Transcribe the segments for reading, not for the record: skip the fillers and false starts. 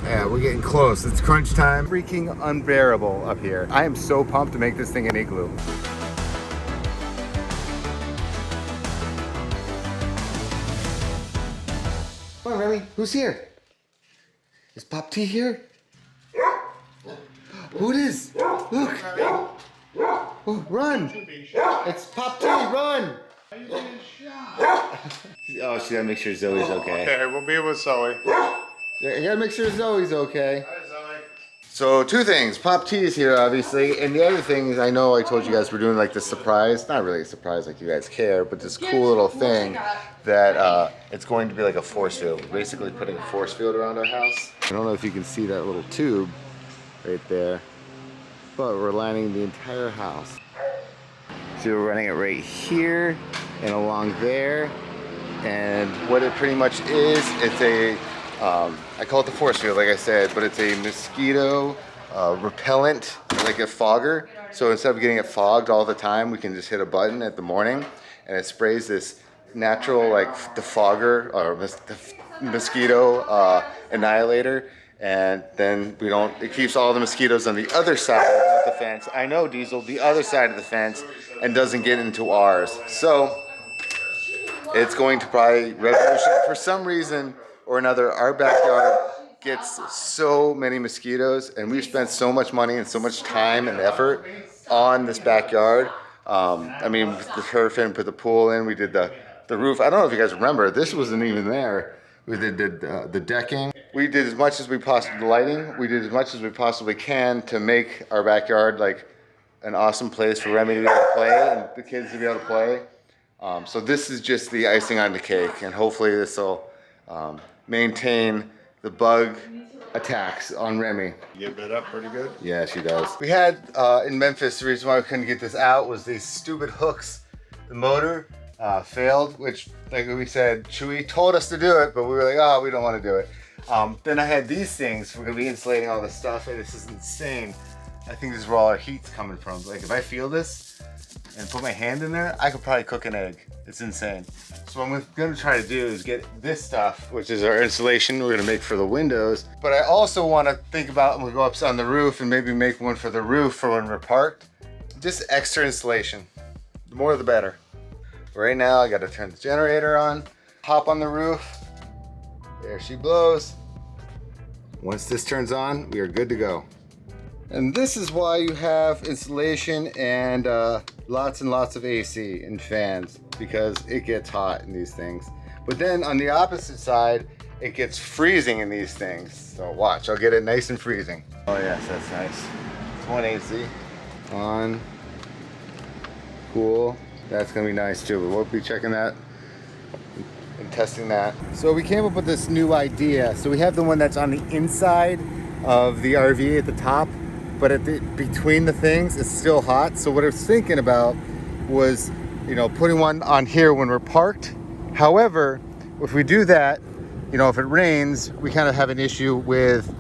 Yeah, we're getting close. It's crunch time. Freaking unbearable up here. I am so pumped to make this thing an igloo. Come on, Remy. Who's here? Is Pop T here? Who it is? Look. Oh, run. It's Pop T. Run. Oh, she gotta make sure Zoe's okay. Okay, we'll be with Zoe. Yeah, you gotta make sure Zoe's okay. Hi, Zoe. So 2 things. Pop T is here, obviously, and the other thing is, I know I told you guys we're doing like this surprise. Not really a surprise, like you guys care, but this cool little thing that it's going to be like a force field. We're basically putting a force field around our house. I don't know if you can see that little tube right there, but we're lining the entire house. So we're running it right here and along there. And what it pretty much is, it's a, I call it the force field, like I said, but it's a mosquito repellent, like a fogger. So instead of getting it fogged all the time, we can just hit a button at the morning and it sprays this natural, like defogger or mosquito annihilator. And then it keeps all the mosquitoes on the other side of the fence. I know, Diesel, the other side of the fence, and doesn't get into ours. So it's going to probably revolution. For some reason or another, our backyard gets so many mosquitoes, and we've spent so much money and so much time and effort on this backyard. I mean, the turf in, put the pool in, we did the roof. I don't know if you guys remember, this wasn't even there. We did the decking. We did as much as we possibly, the lighting, we did as much as we possibly can to make our backyard like an awesome place for Remy to be able to play and the kids to be able to play. So this is just the icing on the cake, and hopefully this will maintain the bug attacks on Remy. You get bit up pretty good? Yeah, she does. We had in Memphis, the reason why we couldn't get this out was these stupid hooks. The motor failed, which, like we said, Chewy told us to do it, but we were like, oh, we don't want to do it. Then I had these things. We're gonna be insulating all this stuff, and this is insane. I think this is where all our heat's coming from. Like, if I feel this and put my hand in there, I could probably cook an egg. It's insane. So what I'm gonna try to do is get this stuff, which is our insulation we're gonna make for the windows. But I also wanna think about, we'll go up on the roof and maybe make one for the roof for when we're parked. Just extra insulation. The more the better. Right now, I gotta turn the generator on, hop on the roof. There she blows. Once this turns on, we are good to go. And this is why you have insulation and lots and lots of AC and fans, because it gets hot in these things. But then on the opposite side, it gets freezing in these things. So watch, I'll get it nice and freezing. Oh yes, that's nice. It's 1 AC. On. Cool. That's gonna be nice too, but we'll be checking that and testing that. So we came up with this new idea. So we have the one that's on the inside of the RV at the top, but between the things it's still hot. So what I was thinking about was, putting one on here when we're parked. However, if we do that, if it rains, we kind of have an issue with,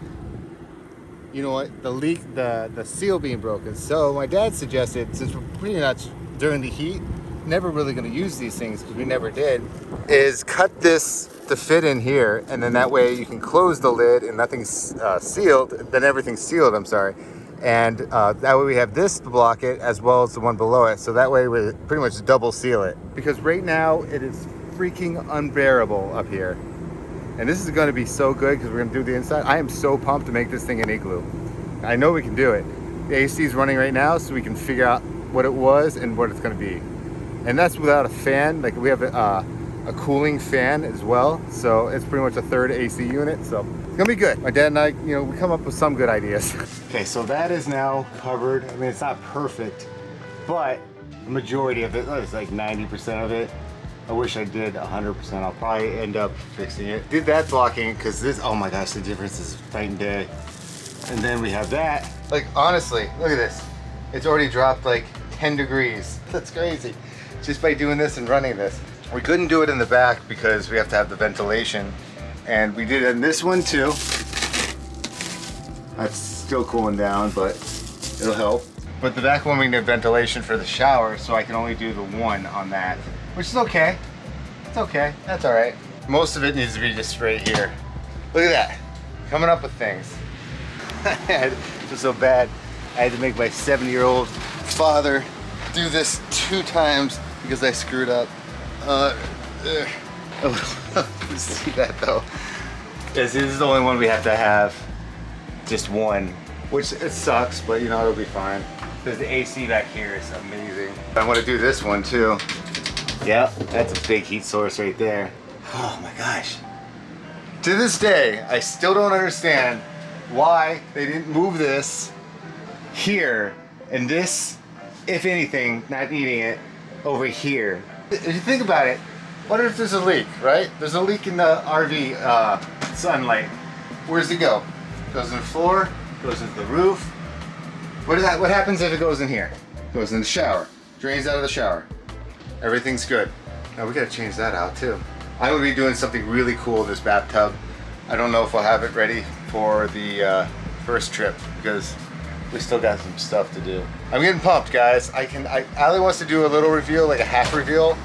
the leak, the seal being broken. So my dad suggested, since we're pretty much during the heat, never really going to use these things because we never did, is cut this to fit in here, and then that way you can close the lid and nothing's sealed, then everything's sealed, I'm sorry. And that way we have this to block it as well as the one below it. So that way we pretty much double seal it. Because right now it is freaking unbearable up here. And this is going to be so good because we're going to do the inside. I am so pumped to make this thing an igloo. I know we can do it. The AC is running right now so we can figure out what it was and what it's going to be. And that's without a fan. Like, we have a cooling fan as well. So it's pretty much a third AC unit. So it's going to be good. My dad and I, we come up with some good ideas. Okay, so that is now covered. I mean, it's not perfect, but the majority of it, it's like 90% of it. I wish I did 100%. I'll probably end up fixing it. Did that blocking because this, oh my gosh, the difference is night and day. And then we have that. Like, honestly, look at this. It's already dropped like 10 degrees. That's crazy. Just by doing this and running this. We couldn't do it in the back because we have to have the ventilation. And we did it in this one too. That's still cooling down, but it'll help. But the back one we need ventilation for the shower, so I can only do the one on that. Which is okay. It's okay. That's all right. Most of it needs to be just straight here. Look at that. coming up with things. It was so bad. I had to make my 70-year-old father do this 2 times because I screwed up. See that though? This is the only one we have to have. Just one, which it sucks, but you know, it'll be fine. Because the AC back here is amazing. I want to do this one too. Yeah, that's a big heat source right there. Oh my gosh. To this day, I still don't understand why they didn't move this here and this, if anything, not needing it, over here. If you think about it, what if there's a leak, right? There's a leak in the RV sunlight. Where's it go? Goes in the floor, goes into the roof. What happens if it goes in here? Goes in the shower, drains out of the shower. Everything's good. Now we gotta change that out too. I will be doing something really cool in this bathtub. I don't know if I'll have it ready for the first trip because we still got some stuff to do. I'm getting pumped, guys. Allie wants to do a little reveal, like a half reveal.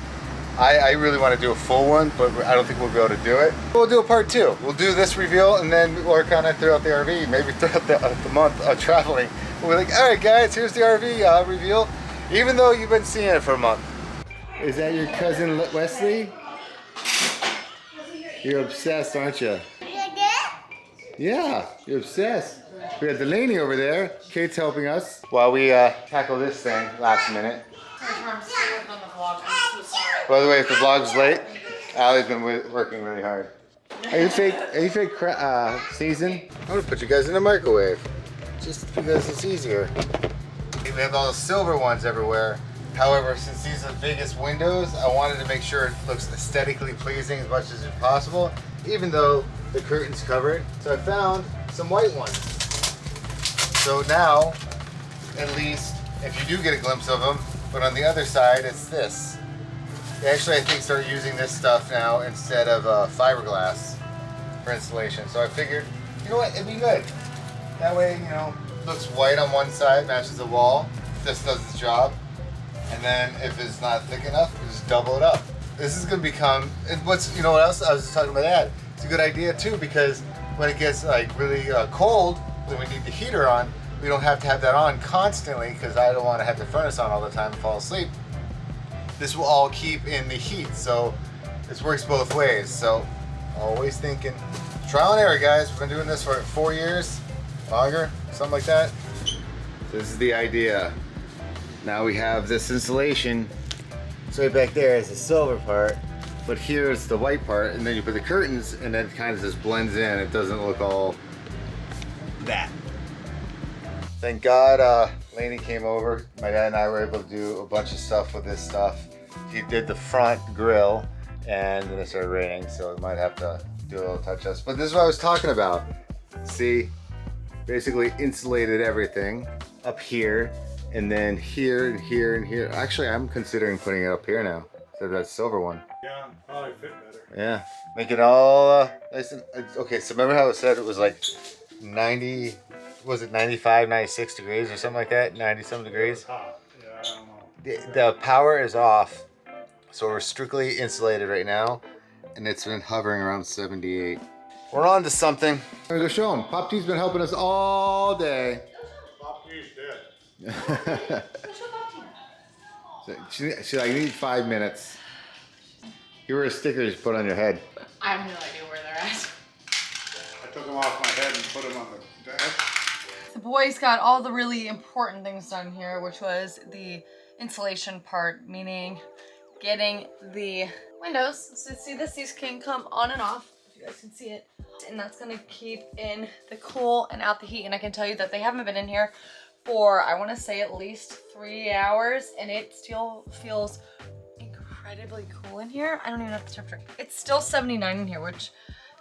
I really want to do a full one, but I don't think we'll be able to do it. We'll do a part 2. We'll do this reveal and then work on it throughout the RV, maybe throughout the month of traveling. We're like, all right, guys, here's the RV reveal, even though you've been seeing it for a month. Is that your cousin Wesley? You're obsessed, aren't you? Yeah, you're obsessed. We got Delaney over there. Kate's helping us while we tackle this thing last minute. By the way, if the vlog's late, Allie's been working really hard. Are you fake season? I'm gonna put you guys in the microwave, just because it's easier. We have all the silver ones everywhere. However, since these are the biggest windows, I wanted to make sure it looks aesthetically pleasing as much as possible, even though the curtain's covered. So I found some white ones. So now, at least, if you do get a glimpse of them, but on the other side, it's this. They actually, I think, start using this stuff now instead of fiberglass for installation. So I figured, you know what, it'd be good. That way, you know, looks white on one side, matches the wall. This does its job. And then if it's not thick enough, we just double it up. This is gonna become, you know what else? I was just talking about that. It's a good idea too, because when it gets like really cold, then we need the heater on. We don't have to have that on constantly because I don't want to have the furnace on all the time and fall asleep. This will all keep in the heat, so this works both ways. So always thinking, trial and error, guys. We've been doing this for 4 years, longer, something like that. So this is the idea. Now we have this insulation. So right back there is the silver part, but here's the white part, and then you put the curtains, and then it kind of just blends in. It doesn't look all that. Thank God Lainey came over. My dad and I were able to do a bunch of stuff with this stuff. He did the front grill, and then it started raining, so we might have to do a little touch-ups. But this is what I was talking about. See, basically insulated everything up here, and then here and here and here. Actually, I'm considering putting it up here now, so that silver one. Yeah, probably fit better. Yeah, make it all nice and, okay, so remember how it said it was like 90, was it 95, 96 degrees or something like that? 90 some degrees? Hot. Yeah, I don't know. The power is off, so we're strictly insulated right now, and it's been hovering around 78. We're on to something. I'm gonna go show them. Pop T's been helping us all day. Pop T's dead. She's like, I need 5 minutes. Here are stickers to put on your head. I have no idea where they're at. I took them off my head and put them on the desk. The boys got all the really important things done here, which was the insulation part, meaning getting the windows. So see this, these can come on and off, if you guys can see it. And that's gonna keep in the cool and out the heat. And I can tell you that they haven't been in here for, I wanna say at least 3 hours, and it still feels incredibly cool in here. I don't even know the temperature. It's still 79 in here, which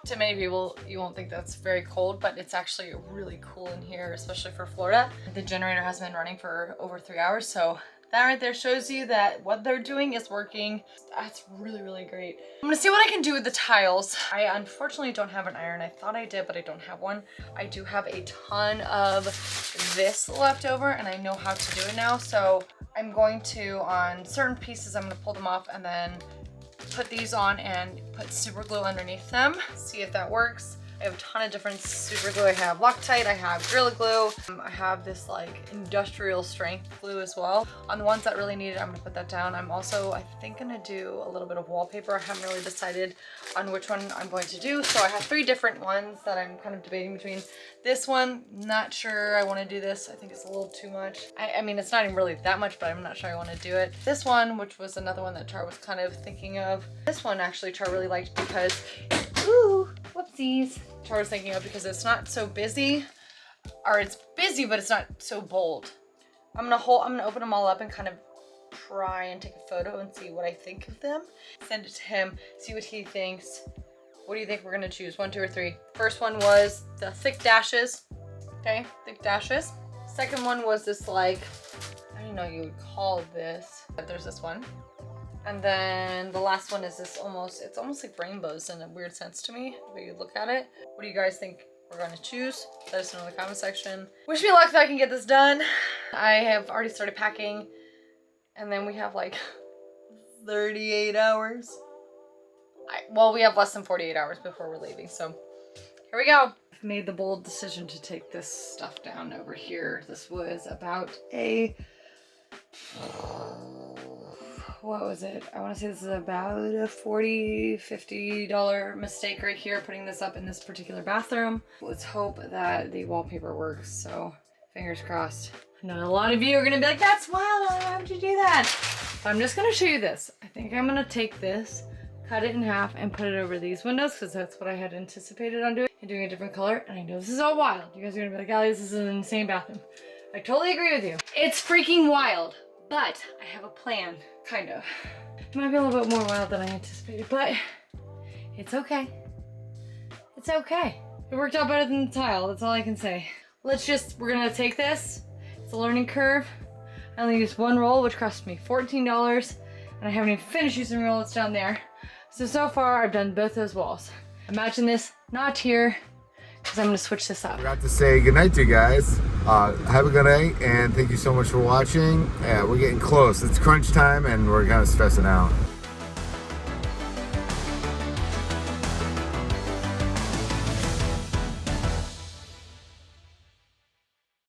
to many people, you won't think that's very cold, but it's actually really cool in here, especially for Florida. The generator has been running for over 3 hours, so that right there shows you that what they're doing is working. That's really, really great. I'm gonna see what I can do with the tiles. I unfortunately don't have an iron. I thought I did, but I don't have one. I do have a ton of this left over, and I know how to do it now, so I'm going to, on certain pieces, I'm gonna pull them off and then put these on and put super glue underneath them, see if that works. I have a ton of different super glue. I have Loctite, I have Gorilla Glue, I have this like industrial strength glue as well. On the ones that really need it, I'm gonna put that down. I'm also, I think, gonna do a little bit of wallpaper. I haven't really decided on which one I'm going to do. So I have 3 different ones that I'm kind of debating between. This one, not sure I wanna do this. I think it's a little too much. I mean, it's not even really that much, but I'm not sure I wanna do it. This one, which was another one that Char was kind of thinking of. This one actually Char really liked because, ooh, whoopsies. Char was thinking of because it's not so busy, or it's busy, but it's not so bold. I'm gonna open them all up and kind of try and take a photo and see what I think of them. Send it to him, see what he thinks. What do you think we're gonna choose? 1, 2, or 3? First one was the thick dashes. Okay, thick dashes. Second one was this like, I don't know what you would call this, but there's this one. And then the last one is this it's almost like rainbows in a weird sense to me, the way you look at it. What do you guys think we're gonna choose? Let us know in the comment section. Wish me luck that I can get this done. I have already started packing, and then we have like 38 hours. Well, we have less than 48 hours before we're leaving, so here we go. I've made the bold decision to take this stuff down over here. This was about a, what was it? I want to say this is about a $40, $50 mistake right here, putting this up in this particular bathroom. Let's hope that the wallpaper works, so fingers crossed. I know a lot of you are gonna be like, that's wild, why would you do that? But I'm just gonna show you this. I think I'm gonna take this, cut it in half, and put it over these windows, because that's what I had anticipated on doing, and doing a different color. And I know this is all wild. You guys are gonna be like, Allie, this is an insane bathroom. I totally agree with you. It's freaking wild. But I have a plan, kind of. It might be a little bit more wild than I anticipated, but it's okay. It's okay. It worked out better than the tile, that's all I can say. We're gonna take this. It's a learning curve. I only used 1 roll, which cost me $14, and I haven't even finished using the roll that's down there. So far, I've done both those walls. Imagine this, not here, because I'm gonna switch this up. Forgot to say goodnight to you guys. Have a good night, and thank you so much for watching. We're getting close. It's crunch time, and we're kind of stressing out.